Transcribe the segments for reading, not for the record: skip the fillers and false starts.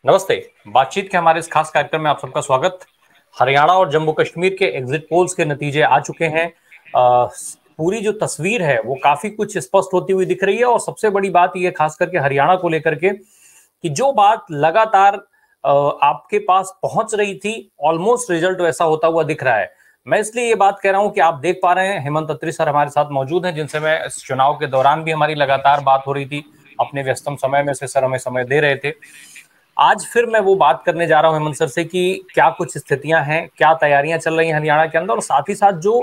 नमस्ते। बातचीत के हमारे इस खास कार्यक्रम में आप सबका स्वागत। हरियाणा और जम्मू कश्मीर के एग्जिट पोल्स के नतीजे आ चुके हैं। पूरी जो तस्वीर है वो काफी कुछ स्पष्ट होती हुई दिख रही है और सबसे बड़ी बात ये खास करके हरियाणा को लेकर के कि जो बात लगातार आपके पास पहुंच रही थी, ऑलमोस्ट रिजल्ट वैसा होता हुआ दिख रहा है। मैं इसलिए ये बात कह रहा हूं कि आप देख पा रहे हैं हेमंत अत्री सर हमारे साथ मौजूद हैं, जिनसे मैं इस चुनाव के दौरान भी हमारी लगातार बात हो रही थी। अपने व्यस्तम समय में से सर हमें समय दे रहे थे। आज फिर मैं वो बात करने जा रहा हूं हेमंत सर से कि क्या कुछ स्थितियां हैं, क्या तैयारियां चल रही हैं हरियाणा के अंदर, और साथ ही साथ जो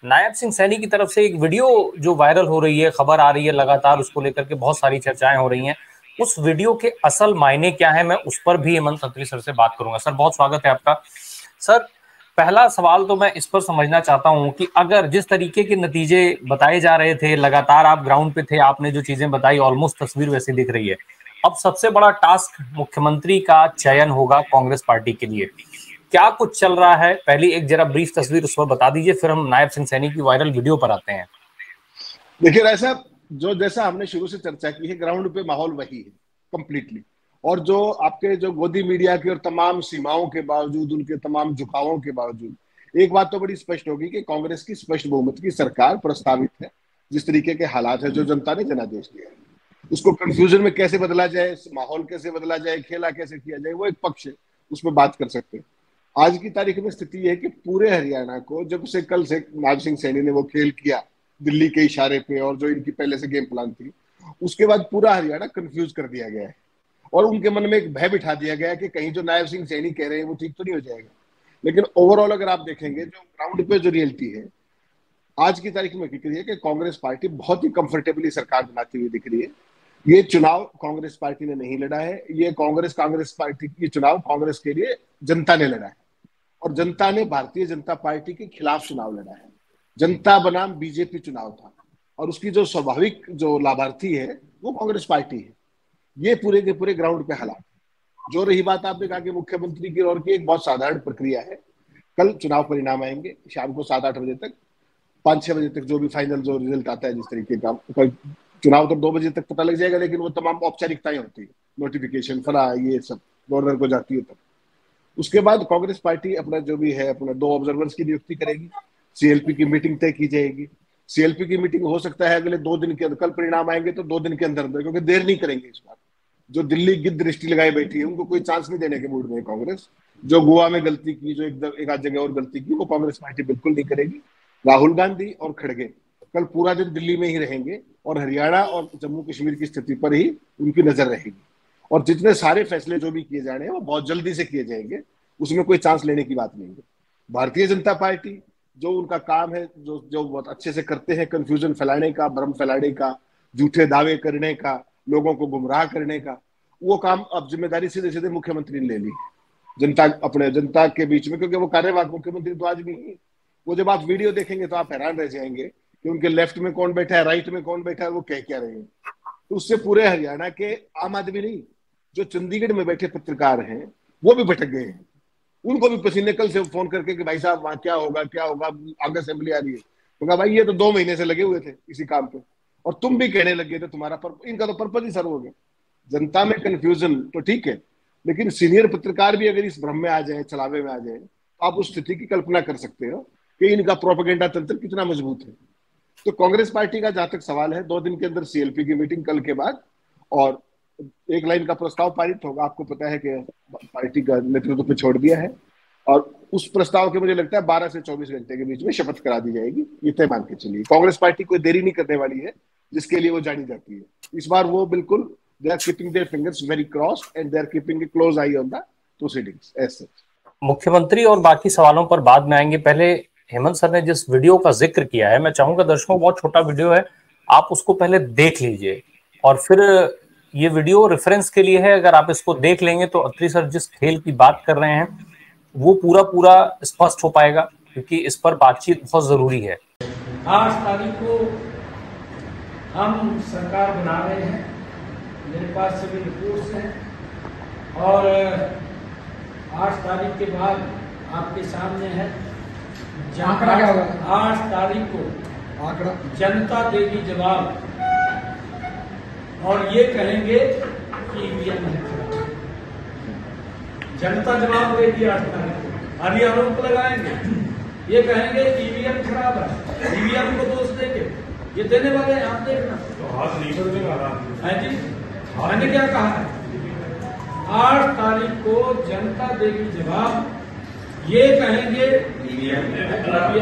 नायब सिंह सैनी की तरफ से एक वीडियो जो वायरल हो रही है, खबर आ रही है लगातार, उसको लेकर के बहुत सारी चर्चाएं हो रही हैं। उस वीडियो के असल मायने क्या है, मैं उस पर भी हेमंत अत्री सर से बात करूंगा। सर बहुत स्वागत है आपका। सर पहला सवाल तो मैं इस पर समझना चाहता हूं कि अगर जिस तरीके के नतीजे बताए जा रहे थे, लगातार आप ग्राउंड पे थे, आपने जो चीजें बताई ऑलमोस्ट तस्वीर वैसी दिख रही है। अब सबसे बड़ा टास्क मुख्यमंत्री का चयन होगा कांग्रेस पार्टी के लिए। क्या कुछ चल रहा है, पहली एक जरा ब्रीफ तस्वीर उस पर बता दीजिए, फिर हम नायब सिंह सैनी की वायरल वीडियो पर आते हैं। देखिए ऐसा जैसा हमने शुरू से चर्चा की है, ग्राउंड पे माहौल वही है कंप्लीटली। और जो आपके जो गोदी मीडिया की और तमाम सीमाओं के बावजूद, उनके तमाम झुकावों के बावजूद एक बात तो बड़ी स्पष्ट होगी कि कांग्रेस की स्पष्ट बहुमत की सरकार प्रस्तावित है। जिस तरीके के हालात है, जो जनता ने जनादेश दिया है, उसको कंफ्यूजन में कैसे बदला जाए, माहौल कैसे बदला जाए, खेला कैसे किया जाए, वो एक पक्ष है, उसमें बात कर सकते हैं। आज की तारीख में स्थिति है कि पूरे हरियाणा को, जब से कल से नायब सिंह सैनी ने वो खेल किया दिल्ली के इशारे पे, और जो इनकी पहले से गेम प्लान थी, उसके बाद पूरा हरियाणा कंफ्यूज कर दिया गया है और उनके मन में एक भय बिठा दिया गया कि कहीं जो नायब सिंह सैनी कह रहे हैं वो ठीक तो नहीं हो जाएगा। लेकिन ओवरऑल अगर आप देखेंगे, जो ग्राउंड पे जो रियलिटी है आज की तारीख में दिख रही है कि कांग्रेस पार्टी बहुत ही कंफर्टेबली सरकार बनाती हुई दिख रही है। ये चुनाव कांग्रेस पार्टी ने नहीं लड़ा है, ये कांग्रेस पार्टी की चुनाव कांग्रेस के लिए जनता ने लड़ा है। और जनता ने भारतीय जनता पार्टी के खिलाफ चुनाव लड़ा है। जनता बनाम बीजेपी चुनाव था और उसकी जो स्वाभाविक जो लाभार्थी है वो कांग्रेस पार्टी है। ये पूरे के पूरे ग्राउंड पे हालात। जो रही बात आपने कहा कि मुख्यमंत्री की ओर की, एक बहुत साधारण प्रक्रिया है। कल चुनाव परिणाम आएंगे शाम को 7-8 बजे तक, 5-6 बजे तक जो भी फाइनल जो रिजल्ट आता है, जिस तरीके का चुनाव तो 2 बजे तक पता लग जाएगा, लेकिन वो तमाम औपचारिकताएं होती है, नोटिफिकेशन फला ये सब गवर्नर को जाती है। तब उसके बाद कांग्रेस पार्टी अपना जो भी है, अपना 2 ऑब्जर्वर्स की नियुक्ति करेगी, सीएलपी की मीटिंग तय की जाएगी। सीएलपी की मीटिंग हो सकता है अगले 2 दिन के अंदर, कल परिणाम आएंगे तो 2 दिन के अंदर अंदर, क्योंकि देर नहीं करेंगे इस बार। जो दिल्ली गिद्ध दृष्टि लगाए बैठी है, उनको कोई चांस नहीं देने के मूड में है कांग्रेस। जो गोवा में गलती की, जो एक आध जगह और गलती की, वो कांग्रेस पार्टी बिल्कुल नहीं करेगी। राहुल गांधी और खड़गे कल पूरा दिन दिल्ली में ही रहेंगे और हरियाणा और जम्मू कश्मीर की स्थिति पर ही उनकी नजर रहेगी। और जितने सारे फैसले जो भी किए जाने हैं वो बहुत जल्दी से किए जाएंगे, उसमें कोई चांस लेने की बात नहीं है। भारतीय जनता पार्टी जो उनका काम है, जो बहुत अच्छे से करते हैं, कंफ्यूजन फैलाने का, भ्रम फैलाने का, झूठे दावे करने का, लोगों को गुमराह करने का, वो काम अब जिम्मेदारी सीधे सीधे मुख्यमंत्री ने ले ली जनता के बीच में। क्योंकि वो कार्यवाहक मुख्यमंत्री तो आज भी है। वो जब आप वीडियो देखेंगे तो आप हैरान रह जाएंगे कि उनके लेफ्ट में कौन बैठा है, राइट में कौन बैठा है, वो कह क्या रहे हैं। तो उससे पूरे हरियाणा के आम आदमी नहीं, जो चंडीगढ़ में बैठे पत्रकार हैं, वो भी भटक गए हैं। उनको भी पसीने कल से फोन करके कि भाई साहब वहां क्या होगा, आगे असेंबली आ रही है। तो कहा भाई ये तो 2 महीने से लगे हुए थे इसी काम पे, और तुम भी कहने लगे थे इनका तो पर्पज ही सर्व हो गया। जनता में कंफ्यूजन तो ठीक है, लेकिन सीनियर पत्रकार भी अगर इस भ्रम में आ जाए, चलावे में आ जाए, तो आप उस स्थिति की कल्पना कर सकते हो कि इनका प्रोपेगेंडा तंत्र कितना मजबूत है। तो कांग्रेस पार्टी का जहां तक सवाल है, 2 दिन के अंदर सीएलपी की मीटिंग कल के बाद, और 1 लाइन का प्रस्ताव पारित होगा। आपको पता है कि पार्टी का नेतृत्व पे छोड़ दिया है, और उस प्रस्ताव के मुझे लगता है 12 से 24 घंटे के बीच में शपथ करा दी जाएगी। ये तय मान के चलिए, कांग्रेस पार्टी कोई देरी नहीं करने वाली है, जिसके लिए वो जानी जाती है। इस बार वो बिल्कुल they are keeping their fingers very crossed and they are keeping a close eye on the proceedings as such. मुख्यमंत्री और बाकी सवालों पर बाद में आएंगे। पहले हेमंत सर ने जिस वीडियो का जिक्र किया है, मैं चाहूंगा दर्शकों, बहुत छोटा वीडियो है, आप उसको पहले देख लीजिए और फिर ये वीडियो रेफरेंस के लिए है। अगर आप इसको देख लेंगे तो अत्री सर जिस खेल की बात कर रहे हैं वो पूरा स्पष्ट हो पाएगा, क्योंकि इस पर बातचीत बहुत जरूरी है। 8 तारीख को हम सरकार बना रहे हैं, मेरे पास सभी रिपोर्ट्स हैं, और 8 तारीख के बाद आपके सामने है। 8 तारीख को आंकड़ा जनता देगी जवाब, और ये कहेंगे कि ईवीएम है खराब। जनता जवाब देगी 8 तारीख को। अभी आरोप लगाएंगे, ये कहेंगे ईवीएम खराब है, ईवीएम को दोष देंगे, ये देने वाले हैं, आप देखना। तो हाथ लीडर में है जी, मैंने क्या कहा है, 8 तारीख को जनता देगी जवाब, ये कहेंगे ईवीएम है खराब।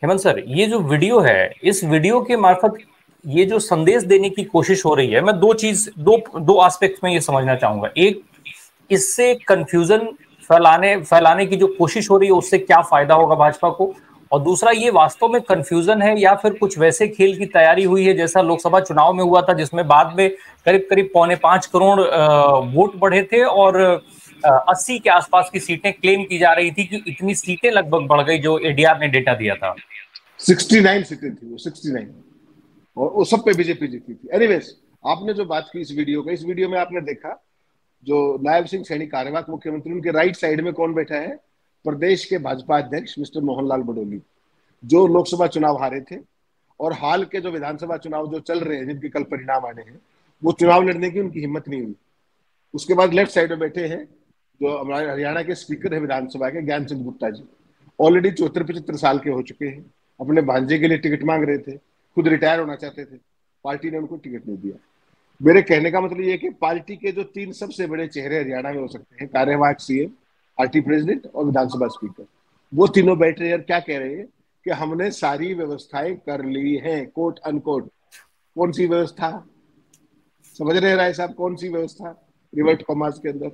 हेमंत सर, ये जो वीडियो है, इस वीडियो के मार्फत ये जो संदेश देने की कोशिश हो रही है, मैं दो एस्पेक्ट में ये समझना चाहूंगा। एक, इससे कंफ्यूजन फैलाने की जो कोशिश हो रही है, उससे क्या फायदा होगा भाजपा को, और दूसरा, ये वास्तव में कंफ्यूजन है या फिर कुछ वैसे खेल की तैयारी हुई है जैसा लोकसभा चुनाव में हुआ था, जिसमें बाद में करीब 5.25 करोड़ वोट बढ़े थे और 80 के आसपास की सीटें क्लेम की जा रही थी कि इतनी सीटें लगभग बढ़ गई जो एडीआर ने डेटा दिया था। 69 सीटें थी वो, 69, और वो सब पे बीजेपी जीती थी। एनीवेज, आपने जो बात की इस वीडियो में आपने देखा जो नायब सिंह सैनी कार्यवाहक मुख्यमंत्री, उनके राइट साइड में कौन बैठा है? प्रदेश के भाजपा अध्यक्ष मिस्टर मोहनलाल बडोली, जो लोकसभा चुनाव हारे थे और हाल के जो विधानसभा चुनाव जो चल रहे हैं, जिनके कल परिणाम आने हैं, वो चुनाव लड़ने की उनकी हिम्मत नहीं हुई। उसके बाद लेफ्ट साइड में बैठे हैं जो हमारे हरियाणा के स्पीकर है विधानसभा के, ज्ञान चंद गुप्ता जी, ऑलरेडी 74-75 साल के हो चुके हैं, अपने भांजे के लिए टिकट मांग रहे थे, खुद रिटायर होना चाहते थे, पार्टी ने उनको टिकट नहीं दिया। मेरे कहने का मतलब ये है कि पार्टी के जो 3 सबसे बड़े चेहरे हरियाणा में हो सकते हैं, कार्यवाहक सीएम, पार्टी प्रेसिडेंट और विधानसभा स्पीकर, वो तीनों बैठ रहे हैं और क्या कह रहे हैं कि हमने सारी व्यवस्थाएं कर ली हैं, कोट अनकोट। कौन सी व्यवस्था? समझ रहे हैं राय साहब, कौन सी व्यवस्था? रिवर्ट कॉमर्स के अंदर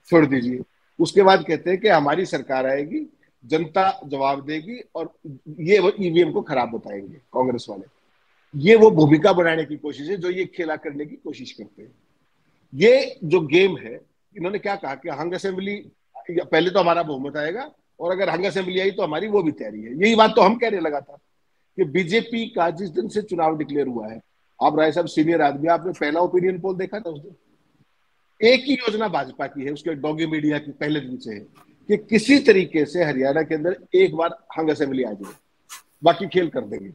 छोड़ दीजिए। उसके बाद कहते हैं कि हमारी सरकार आएगी, जनता जवाब देगी और ये ईवीएम को खराब बताएंगे कांग्रेस वाले। ये वो भूमिका बनाने की कोशिश है जो ये खेला करने की कोशिश करते हैं। ये जो गेम है, इन्होंने क्या कहा कि हंग असेंबली, पहले तो हमारा बहुमत आएगा और अगर हंग असेंबली आई तो हमारी वो भी तैयारी है। यही बात तो हम कहने लगा था कि बीजेपी का जिस दिन से चुनाव डिक्लेयर हुआ है, आप राय साहब सीनियर आदमी, आपने पहला ओपिनियन पोल देखा था उस दिन, एक ही योजना भाजपा की है, उसके डॉगी मीडिया की पहले दिन से है कि किसी तरीके से हरियाणा के अंदर एक बार हंग असेंबली आ जाए, बाकी खेल कर देंगे।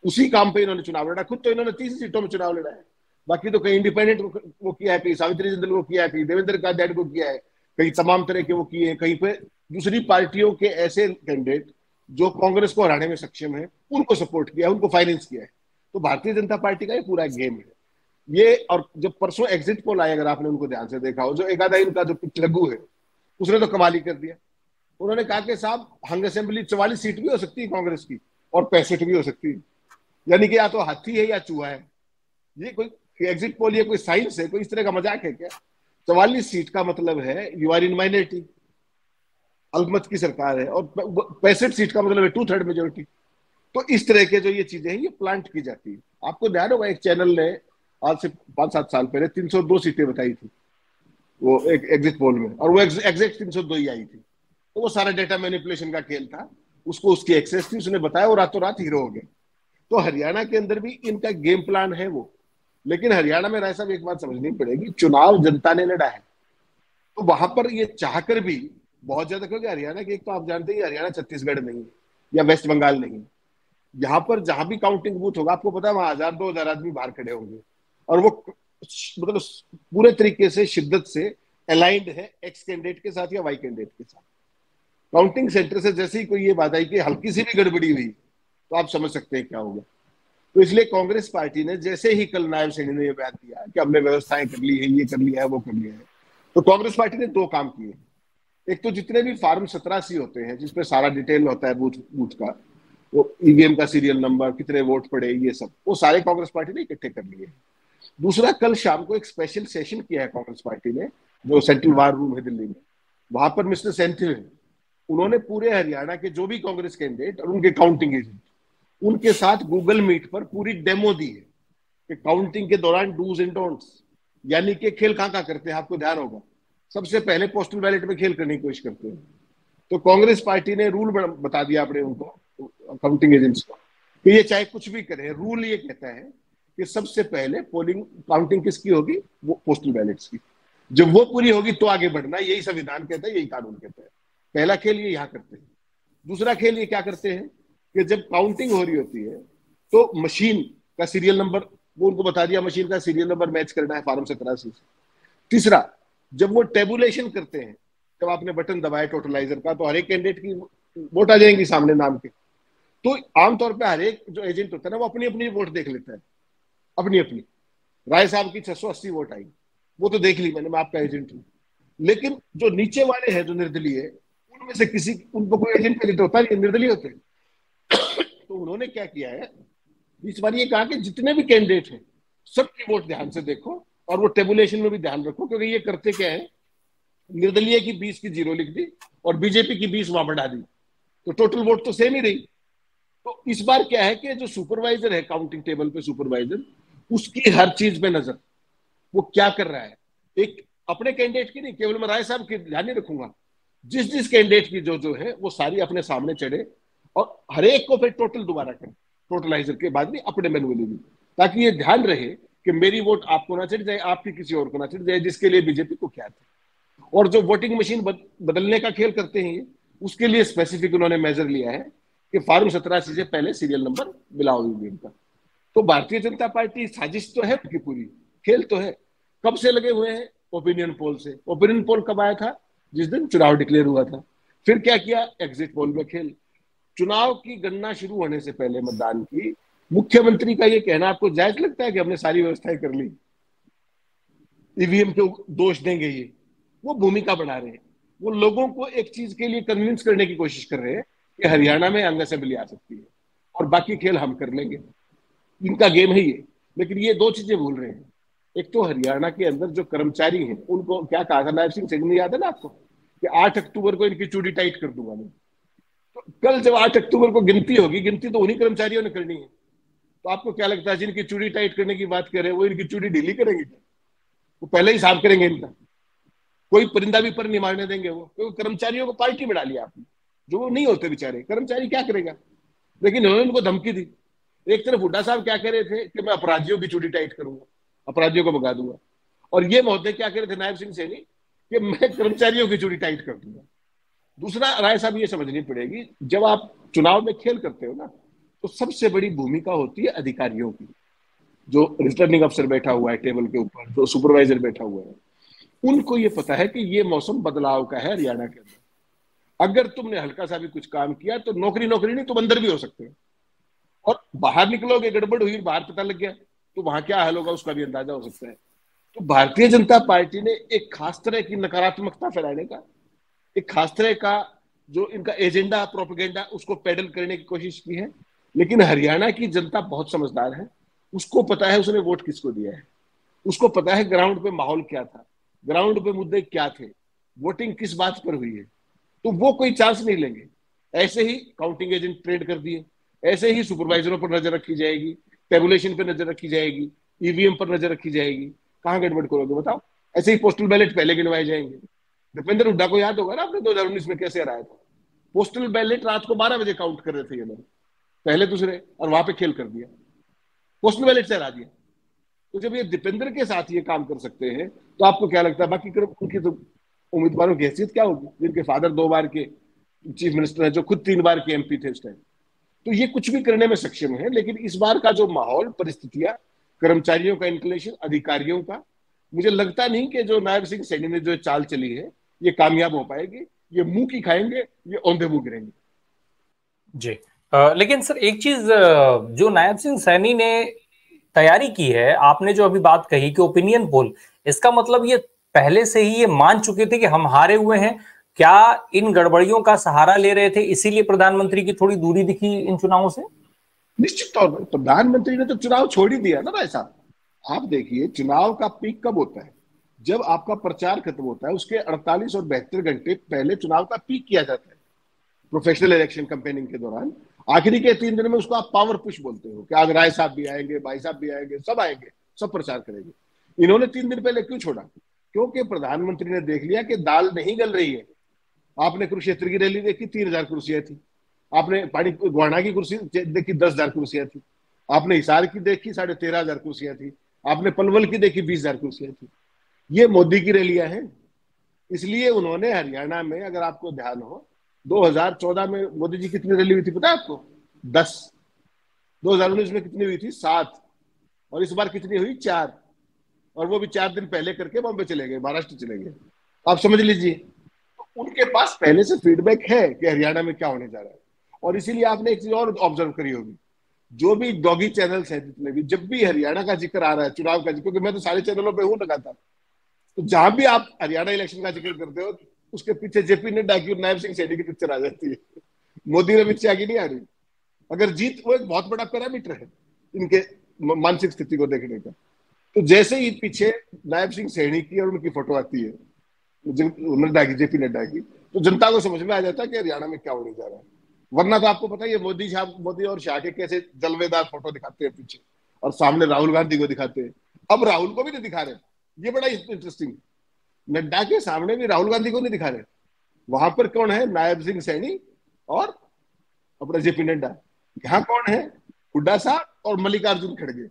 उसी काम पे इन्होंने चुनाव लड़ा। खुद तो इन्होंने 30 सीटों में चुनाव लड़ा है, बाकी तो कहीं इंडिपेंडेंट वो किया है, कहीं सावित्री जिंदल को किया है, कहीं देवेंद्र कादियानी को किया है, कहीं तमाम तरह के वो किए हैं, कहीं पे दूसरी पार्टियों के ऐसे कैंडिडेट जो कांग्रेस को हराने में सक्षम है उनको सपोर्ट किया है, उनको फाइनेंस किया है। तो भारतीय जनता पार्टी का ये पूरा गेम है ये। और जब परसों एग्जिट पोल आए, अगर आपने उनको ध्यान से देखा हो, जो एक आधा इनका जो लघु है उसने तो कमाल ही कर दिया। उन्होंने कहा कि साहब हंग असेंबली 44 सीट भी हो सकती है कांग्रेस की और 65 भी हो सकती है, यानी कि या तो हाथी है या चूहा है। ये कोई एग्जिट पोल, ये कोई साइंस है? कोई इस तरह का मजाक है क्या? 44 सीट का मतलब है यू आर इन माइनॉरिटी, अल्पमत की सरकार है, और 65 सीट का मतलब है 2/3 मेजोरिटी। तो इस तरह के जो ये चीजें हैं ये प्लांट की जाती है। आपको ध्यान होगा एक चैनल ने आज से 5-7 साल पहले 302 सीटें बताई थी वो एक एग्जिट पोल में, और वो एग्जैक्ट 302 ही आई थी। तो वो सारा डेटा मैनिपुलेशन का खेल था, उसको उसकी एक्सेस थी, उसने बताया और रातों रात हीरो हो गए। तो हरियाणा के अंदर भी इनका गेम प्लान है वो। लेकिन हरियाणा में राय साहब एक बात समझनी पड़ेगी, चुनाव जनता ने लड़ा है, तो वहां पर ये चाहकर भी बहुत ज्यादा, क्योंकि हरियाणा की एक तो आप जानते हैं हरियाणा छत्तीसगढ़ नहीं है या वेस्ट बंगाल नहीं है। यहाँ पर जहां भी काउंटिंग बूथ होगा, आपको पता है वहां 1000-2000 आदमी बाहर खड़े होंगे, और वो मतलब पूरे तरीके से शिद्दत से अलाइंड है एक्स कैंडिडेट के साथ या वाई कैंडिडेट के साथ। काउंटिंग सेंटर से जैसे ही कोई ये बात आई कि हल्की सी भी गड़बड़ी हुई तो आप समझ सकते हैं क्या होगा। तो इसलिए कांग्रेस पार्टी ने जैसे ही कल नायब सैनी ने यह बयान दिया कि हमने व्यवस्थाएं कर ली है, ये कर लिया है, वो कर लिया है, तो कांग्रेस पार्टी ने 2 काम किए। एक तो जितने भी फॉर्म 17C होते हैं जिसपे सारा डिटेल होता है बूथ का, वो ईवीएम का सीरियल नंबर, कितने वोट पड़े, ये सब, वो सारे कांग्रेस पार्टी ने इकट्ठे कर लिए। दूसरा, कल शाम को एक स्पेशल सेशन किया है कांग्रेस पार्टी ने, जो सेंट्रल वार रूम है दिल्ली में, वहां पर मिस्टर सेंथिल, उन्होंने पूरे हरियाणा के जो भी कांग्रेस कैंडिडेट और उनके काउंटिंग एजेंट, उनके साथ गूगल मीट पर पूरी डेमो दी है कि काउंटिंग के दौरान डूज एंड डोंट्स, यानी कि खेल कहाँ करते हैं। आपको ध्यान होगा सबसे पहले पोस्टल बैलेट में खेल करने की कोशिश करते हैं, तो कांग्रेस पार्टी ने रूल बता दिया अपने उनको काउंटिंग एजेंट्स को कि ये चाहे कुछ भी करें, रूल ये कहता है कि सबसे पहले पोलिंग काउंटिंग किसकी होगी, वो पोस्टल बैलेट्स की। जब वो पूरी होगी तो आगे बढ़ना, यही संविधान कहता है, यही कानून कहता है। पहला खेल ये यहाँ करते हैं। दूसरा खेल ये क्या करते हैं कि जब काउंटिंग हो रही होती है तो मशीन का सीरियल नंबर वो उनको बता दिया, मशीन का सीरियल नंबर मैच करना है फॉर्म 17C से। तीसरा, जब वो टेबुलेशन करते हैं जब आपने बटन दबाया टोटलाइजर का तो हर एक कैंडिडेट की वोट आ जाएंगी सामने नाम के। तो आमतौर पे हर एक जो एजेंट होता है ना वो अपनी अपनी वोट देख लेता है, अपनी अपनी। राय साहब की 680 वोट आई, वो तो देख ली मैंने, मैं आपका एजेंट हूँ। लेकिन जो नीचे वाले हैं जो निर्दलीय, उनमें से किसी, उनको कोई एजेंट का होता नहीं, निर्दलीय होते हैं। तो उन्होंने क्या किया है इस बार, ये कहा कि जितने भी कैंडिडेट हैं सबकी वोट ध्यान से देखो और वो टेबुलेशन में भी ध्यान रखो, क्योंकि ये करते क्या है, निर्दलीय की 20 की 0 लिख दी और बीजेपी की 20 वहां बढ़ा दी, तो टोटल वोट तो सेम ही रही। तो इस बार क्या है कि जो सुपरवाइजर है काउंटिंग टेबल पे सुपरवाइजर, उसकी हर चीज पे नजर, वो क्या कर रहा है, एक अपने कैंडिडेट की नहीं, केवल मैं राय साहब की ध्यान नहीं रखूंगा, जिस जिस कैंडिडेट की जो जो है वो सारी अपने सामने चढ़े और हर एक को फिर टोटल दोबारा करें, टोटलाइजर के बाद भी अपने मैनुअली भी, ताकि ये ध्यान रहे कि मेरी वोट आपको ना चढ़ जाए, आपकी किसी और को ना चढ़ जाए, जिसके लिए बीजेपी को क्या था। और जो वोटिंग मशीन बदलने का खेल करते हैं उसके लिए स्पेसिफिक उन्होंने मेजर लिया है कि फॉर्म 87 से पहले सीरियल नंबर मिलाओ ईवीएम का। तो भारतीय जनता पार्टी साजिश तो है उनकी पूरी, खेल तो है। कब से लगे हुए हैं? ओपिनियन पोल से। ओपिनियन पोल कब आया था? जिस दिन चुनाव डिक्लेयर हुआ था। फिर क्या किया? एग्जिट पोल में खेल। चुनाव की गणना शुरू होने से पहले मतदान की, मुख्यमंत्री का ये कहना आपको जायज लगता है कि हमने सारी व्यवस्थाएं कर ली, ईवीएम को दोष देंगे? ये वो भूमिका बना रहे हैं, वो लोगों को एक चीज के लिए कन्विंस करने की कोशिश कर रहे हैं कि हरियाणा में अंग असेंबली आ सकती है और बाकी खेल हम कर लेंगे। इनका गेम है ये। लेकिन ये दो चीजें भूल रहे हैं, एक तो हरियाणा के अंदर जो कर्मचारी हैं उनको क्या कहा था नायब सिंह सैनी ने, याद है ना आपको, कि 8 अक्टूबर को इनकी चूड़ी टाइट कर दूंगा मैं। तो कल जब 8 अक्टूबर को गिनती होगी, गिनती तो उन्हीं कर्मचारियों ने करनी है। तो आपको क्या लगता है जिनकी चूड़ी टाइट करने की बात कर रहे हैं वो इनकी चूड़ी ढीली करेंगे? वो पहले ही साफ करेंगे इनका, कोई परिंदा भी पर नहीं मारने देंगे वो, क्योंकि कर्मचारियों को पार्टी में डाली आपने, जो वो नहीं होते बेचारे कर्मचारी, क्या करेगा। लेकिन उन्होंने उनको धमकी दी। एक तरफ हुड्डा साहब क्या कह रहे थे कि मैं अपराधियों की चूड़ी टाइट करूंगा, अपराधियों को भगा दूंगा, और ये महोदय क्या कह रहे थे नायब सिंह सैनी कि मैं कर्मचारियों की चूड़ी टाइट कर दूंगा। दूसरा, राय साहब ये समझनी पड़ेगी, जब आप चुनाव में खेल करते हो ना, तो सबसे बड़ी भूमिका होती है अधिकारियों की। जो रिटर्निंग अफसर बैठा हुआ है टेबल के ऊपर, जो सुपरवाइजर बैठा हुआ है, उनको ये पता है कि ये मौसम बदलाव का है हरियाणा के अंदर। अगर तुमने हल्का सा भी कुछ काम किया तो नौकरी नहीं, तुम अंदर भी हो सकते हो, और बाहर निकलोगे गड़बड़ हुई, बाहर पता लग गया तो वहां क्या हाल होगा उसका भी अंदाजा हो सकता है। तो भारतीय जनता पार्टी ने एक खास तरह की नकारात्मकता फैलाने का, एक खास तरह का जो इनका एजेंडा प्रोपेगेंडा, उसको पेडल करने की कोशिश की है। लेकिन हरियाणा की जनता बहुत समझदार है, उसको पता है उसने वोट किसको दिया है, उसको पता है ग्राउंड पे माहौल क्या था, ग्राउंड पे मुद्दे क्या थे, वोटिंग किस बात पर हुई है। तो वो कोई चांस नहीं लेंगे। ऐसे ही काउंटिंग एजेंट ट्रेड कर दिए, ऐसे ही सुपरवाइजरों पर नजर रखी जाएगी, टेबुलेशन पर नजर रखी जाएगी, ईवीएम पर नजर रखी जाएगी। कहां गड़बड़ करोगे बताओ? ऐसे ही पोस्टल बैलेट पहले गिनवाए जाएंगे। दीपेंद्र हुड्डा को याद होगा ना आपने 2019 में कैसे हराया था। पोस्टल बैलेट रात को 12 बजे काउंट कर रहे थे ये लोग, पहले दूसरे, और वहां पे खेल कर दिया, पोस्टल बैलेट से हरा दिया। तो जब ये दीपेंद्र के साथ ये काम कर सकते हैं तो आपको क्या लगता है बाकी उनकी तो उम्मीदवारों की हैसियत क्या होगी, जिनके फादर 2 बार के चीफ मिनिस्टर है, जो खुद 3 बार के एमपी थे उस टाइम। तो ये कुछ भी करने में सक्षम है। लेकिन इस बार का जो माहौल, परिस्थितियां, कर्मचारियों का इंक्लेशन, अधिकारियों का, मुझे लगता नहीं कि जो नायब सिंह सैनी ने जो चाल चली है ये कामयाब हो पाएगी। ये मुंह की खाएंगे, ये औंधे मुंह गिरेंगे। जी। लेकिन सर एक चीज जो नायब सिंह सैनी ने तैयारी की है, आपने जो अभी बात कही कि ओपिनियन पोल, इसका मतलब ये पहले से ही ये मान चुके थे कि हम हारे हुए हैं? क्या इन गड़बड़ियों का सहारा ले रहे थे, इसीलिए प्रधानमंत्री की थोड़ी दूरी दिखी इन चुनावों से? निश्चित तौर पर प्रधानमंत्री ने तो चुनाव छोड़ ही दिया ना भाई साहब। आप देखिए चुनाव का पीक कब होता है? जब आपका प्रचार खत्म होता है उसके 48 और 72 घंटे पहले चुनाव का पीक किया जाता है। प्रोफेशनल इलेक्शन कैंपेनिंग के दौरान आखिरी के 3 दिन में उसको आप पावर पुश बोलते हो कि आज राय साहब भी आएंगे, भाई साहब भी आएंगे, सब प्रचार करेंगे। इन्होंने 3 दिन पहले क्यों छोड़ा? क्योंकि प्रधानमंत्री ने देख लिया कि दाल नहीं गल रही है। आपने कुरुक्षेत्र की रैली देखी, 3000 कुर्सियां थी। आपने पानी गुआना की कुर्सी देखी, 10,000 कुर्सियां थी। आपने हिसार की देखी, 13,500 कुर्सियां थी। आपने पलवल की देखी, 20,000 कुर्सियां थी। ये मोदी की रैलियां हैं। इसलिए उन्होंने हरियाणा में, अगर आपको ध्यान हो, 2014 में मोदी जी कितनी रैली हुई थी पता है आपको? 10। 2019 में कितनी हुई थी? 7। और इस बार कितनी हुई? 4। और वो भी 4 दिन पहले करके बॉम्बे चले गए, महाराष्ट्र चले गए। आप समझ लीजिए। तो उनके पास पहले से फीडबैक है कि हरियाणा में क्या होने जा रहा है। और इसीलिए आपने एक चीज और ऑब्जर्व करी होगी, जो भी डॉगी चैनल्स हैं जितने भी, जब भी हरियाणा का जिक्र आ रहा है, चुनाव का जिक्र, क्योंकि मैं तो सारे चैनलों पे हूं लगातार, तो जहां भी आप हरियाणा इलेक्शन का जिक्र करते हो उसके पीछे जेपी नड्डा की और नायब सिंह सैनी की पिक्चर आ जाती है, मोदी अमित शाह की नहीं आ रही। अगर जीत, वो एक बहुत बड़ा पैरामीटर है इनके मानसिक स्थिति को देखने का। तो जैसे ही पीछे नायब सिंह सैनी की और उनकी फोटो आती है, नड्डा की, जेपी नड्डा की, तो जनता को समझ में आ जाता है कि हरियाणा में क्या होने जा रहा है। वरना तो आपको पता ही है मोदी और शाह के कैसे जलवेदार फोटो दिखाते हैं पीछे, और सामने राहुल गांधी को दिखाते हैं। अब राहुल को भी नहीं दिखा रहे, ये बड़ा इंटरेस्टिंग। नड्डा के सामने भी राहुल गांधी को नहीं दिखा रहे, वहां पर कौन है? नायब सिंह सैनी और अपना जेपी नड्डा। यहाँ कौन है? हुड्डा साहब और मल्लिकार्जुन खड़गे।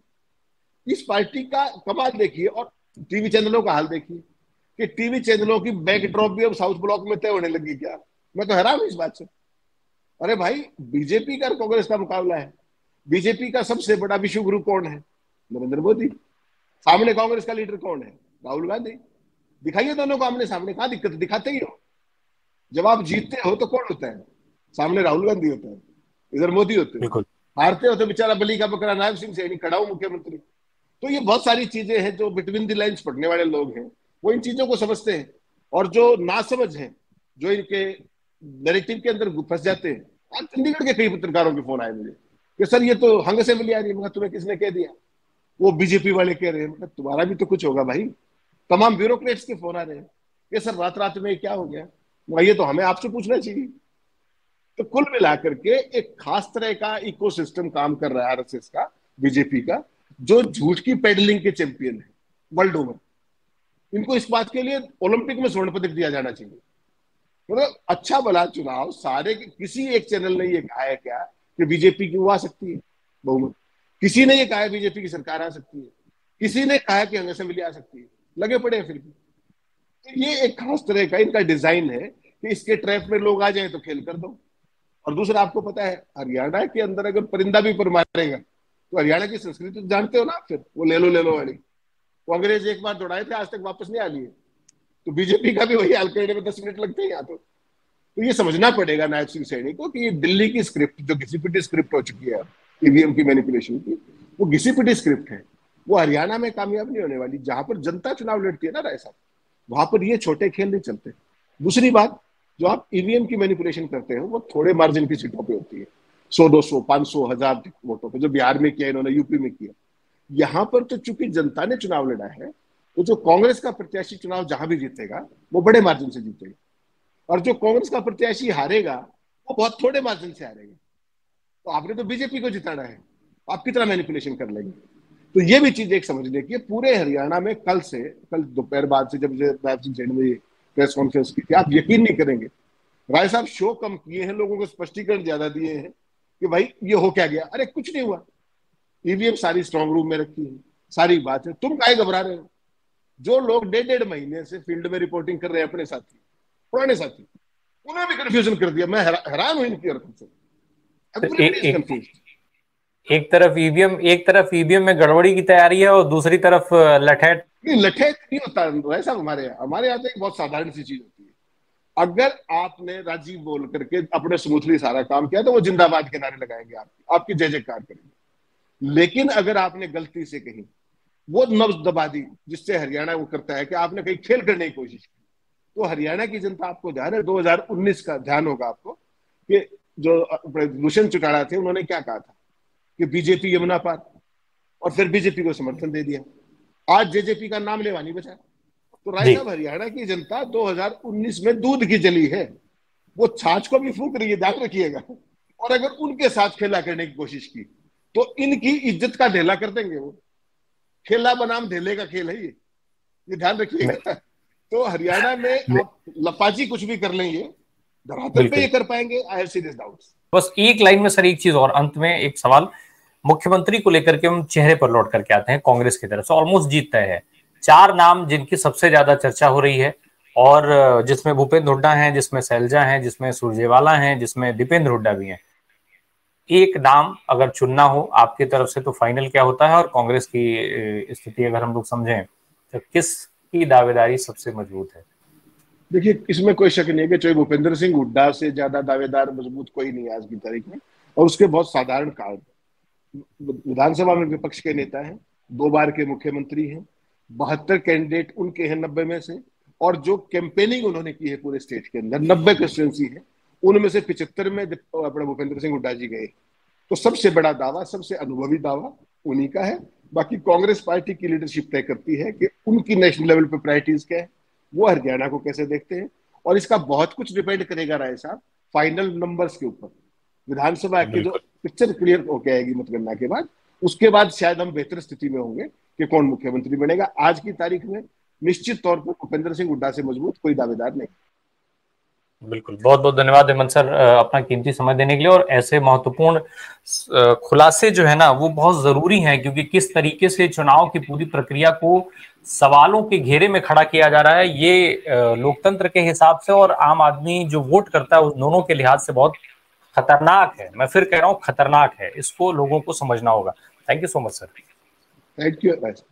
इस पार्टी का कमाल देखिए। और टीवी चैनलों का हाल देखिए कि टीवी चैनलों की बैकड्रॉप भी अब साउथ ब्लॉक में तय होने लगी क्या। मैं तो हैरान हूं इस बात से। अरे भाई, बीजेपी का कांग्रेस का मुकाबला है। बीजेपी का सबसे बड़ा विश्व गुरु कौन है? नरेंद्र मोदी। सामने कांग्रेस का लीडर कौन है? राहुल गांधी। दिखाइए दोनों को आमने सामने, कहां दिक्कत? दिखाते ही हो। जब आप जीतते हो तो कौन होता है? सामने राहुल गांधी होता है, इधर मोदी होते हैं। हारते हो तो बेचारा बली का बकरा नायब सिंह सैनी खड़ा हो मुख्यमंत्री। तो ये बहुत सारी चीजें हैं जो बिटवीन द लाइन्स पढ़ने वाले लोग हैं वो इन चीजों को समझते हैं। और जो नासमझ हैं, जो इनके नैरेटिव के अंदर फंस जाते हैं। आज चंडीगढ़ के कई पत्रकारों के फोन आए मुझे कि सर ये तो हंग असेंबली आ रही है। तुम्हें किसने कह दिया? वो बीजेपी वाले कह रहे हैं। तुम्हारा भी तो कुछ होगा भाई। तमाम ब्यूरोक्रेट्स के फोन आ रहे हैं कि सर रात रात में क्या हो गया। ये तो हमें आपसे पूछना चाहिए। तो कुल मिलाकर के एक खास तरह का इकोसिस्टम काम कर रहा है आरएसएस का, बीजेपी का, जो झूठ की पेडलिंग के चैंपियन है वर्ल्ड ओवर। इनको इस बात के लिए ओलंपिक में स्वर्ण पदक दिया जाना चाहिए। मतलब अच्छा भला चुनाव सारे, किसी एक चैनल ने ये कहा है क्या कि बीजेपी की वो आ सकती है बहुमत? किसी ने ये कहा है बीजेपी की सरकार आ सकती है? किसी ने कहा कि असेंबली आ सकती है? लगे पड़े हैं फिर भी। तो ये एक खास तरह का इनका डिजाइन है कि इसके ट्रैप में लोग आ जाए तो खेल कर दो। और दूसरा, आपको पता है हरियाणा के अंदर अगर परिंदा भी पर मारेगा तो हरियाणा की संस्कृति तो जानते हो ना, फिर वो ले लो वाली। वो अंग्रेज एक बार दौड़ाए थे, आज तक वापस नहीं आ लिए। तो बीजेपी का भी वही हाल करने में 10 मिनट लगते हैं यहाँ। तो ये समझना पड़ेगा नायब सिंह सैनी को कि दिल्ली की स्क्रिप्ट जो घिसी-पिटी स्क्रिप्ट हो चुकी है ईवीएम की मैनिपुलेशन की, वो घिसी-पिटी स्क्रिप्ट है। वो हरियाणा में कामयाब नहीं होने वाली। जहां पर जनता चुनाव लड़ती है ना राय साहब, वहां पर ये छोटे खेल नहीं चलते। दूसरी बात, जो आप ईवीएम की मैनिपुलेशन करते हो वो थोड़े मार्जिन की सीटों पे होती है, 100, 200, 500, 1000 वोटों पे, जो बिहार में किया इन्होंने, यूपी में किया। यहाँ पर तो चूंकि जनता ने चुनाव लड़ा है, तो जो कांग्रेस का प्रत्याशी चुनाव जहां भी जीतेगा वो बड़े मार्जिन से जीतेगा, और जो कांग्रेस का प्रत्याशी हारेगा वो बहुत थोड़े मार्जिन से हारेगा। तो आपने तो बीजेपी को जिताना है, आप कितना मैनिपुलेशन कर लेंगे? तो ये भी चीज एक समझने की। पूरे हरियाणा में कल दोपहर बाद से जब नायब सिंह सैनी ने प्रेस कॉन्फ्रेंस की थी, आप यकीन नहीं करेंगे, राय साहब शो कम किए हैं, लोगों को स्पष्टीकरण ज्यादा दिए हैं कि भाई ये हो क्या गया। अरे कुछ नहीं हुआ, ईवीएम सारी स्ट्रांग रूम में रखी है, सारी बात है। तुम काहे घबरा रहे हो? जो लोग 1.5 महीने से फील्ड में रिपोर्टिंग कर रहे हैं, अपने साथी, पुराने साथी, उन्हें भी कंफ्यूजन कर दिया। मैं हैरान हूं इनकी हरकत से। एक तरफ ईवीएम में गड़बड़ी की तैयारी है और दूसरी तरफ लठैत नहीं होता वैसा। हमारे यहाँ तो एक बहुत साधारण सी चीज होती है। अगर आपने राजीव बोल करके अपने स्मूथली सारा काम किया तो वो जिंदाबाद के नारे लगाएंगे, आपकी जय जयकार करेंगे। लेकिन अगर आपने गलती से कहीं वो नब्ज दबा दी, जिससे हरियाणा वो करता है कि आपने कहीं खेल करने की कोशिश की, तो हरियाणा की जनता, आपको ध्यान है 2019 का ध्यान होगा आपको, कि जो दुष्यंत चौटाला थे उन्होंने क्या कहा था कि बीजेपी यमुना पार, और फिर बीजेपी को समर्थन दे दिया। आज जेजेपी का नाम लेवा नहीं बचा। तो राय साहब, हरियाणा की जनता 2019 में दूध की जली है, वो छाछ को भी फूंक रही है, ध्यान रखिएगा। और अगर उनके साथ खेला करने की कोशिश की तो इनकी इज्जत का ढेला कर देंगे। वो खेला बनाम ढेले का खेल है ये ध्यान रखिएगा। तो हरियाणा में आप लपाजी कुछ भी कर लेंगे, धरातल पे ये कर पाएंगे, आई हैव सीरियस डाउट्स। बस एक लाइन में सर एक चीज और, अंत में एक सवाल मुख्यमंत्री को लेकर के हम चेहरे पर लौट करके आते हैं। कांग्रेस की तरफ से ऑलमोस्ट जीत तय है। 4 नाम जिनकी सबसे ज्यादा चर्चा हो रही है, और जिसमें भूपेंद्र हुड्डा हैं, जिसमें शैलजा हैं, जिसमें सुरजेवाला हैं, जिसमें दीपेंद्र हुड्डा भी हैं। एक नाम अगर चुनना हो आपकी तरफ से तो फाइनल क्या होता है? और कांग्रेस की स्थिति अगर हम लोग समझें तो किसकी दावेदारी सबसे मजबूत है? देखिए, इसमें कोई शक नहीं है कि चाहे भूपेंद्र सिंह हुड्डा से ज्यादा दावेदार मजबूत कोई नहीं है आज की तारीख में, और उसके बहुत साधारण कारण। विधानसभा में विपक्ष के नेता हैं, 2 बार के मुख्यमंत्री हैं, 72 कैंडिडेट उनके हैं 90 में से, और जो कैंपेनिंग उन्होंने की है पूरे स्टेट के अंदर 90 कंस्टिट्यूंसी है, उनमें से 75 में अपने भूपेंद्र सिंह हुड्डा जी गए। तो सबसे बड़ा दावा, सबसे अनुभवी दावा उन्हीं का है। बाकी कांग्रेस पार्टी की लीडरशिप तय करती है कि उनकी नेशनल लेवल पे प्रायोरिटीज क्या है, वो हरियाणा को कैसे देखते हैं, और इसका बहुत कुछ डिपेंड करेगा राय साहब फाइनल नंबर्स के ऊपर। विधानसभा की जो पिक्चर क्लियर होके आएगी मतगणना के बाद, उसके बाद शायद हम बेहतर स्थिति में होंगे कि कौन मुख्यमंत्री बनेगा। आज की तारीख में निश्चित तौर पर भूपेंद्र सिंह हुड्डा से मजबूत कोई दावेदार नहीं। बिल्कुल, बहुत बहुत धन्यवाद हेमंत सर अपना कीमती समय देने के लिए। और ऐसे महत्वपूर्ण खुलासे जो है ना वो बहुत जरूरी हैं, क्योंकि किस तरीके से चुनाव की पूरी प्रक्रिया को सवालों के घेरे में खड़ा किया जा रहा है, ये लोकतंत्र के हिसाब से और आम आदमी जो वोट करता है उस दोनों के लिहाज से बहुत खतरनाक है। मैं फिर कह रहा हूँ खतरनाक है, इसको लोगों को समझना होगा। Thank you so much sir. Thank you.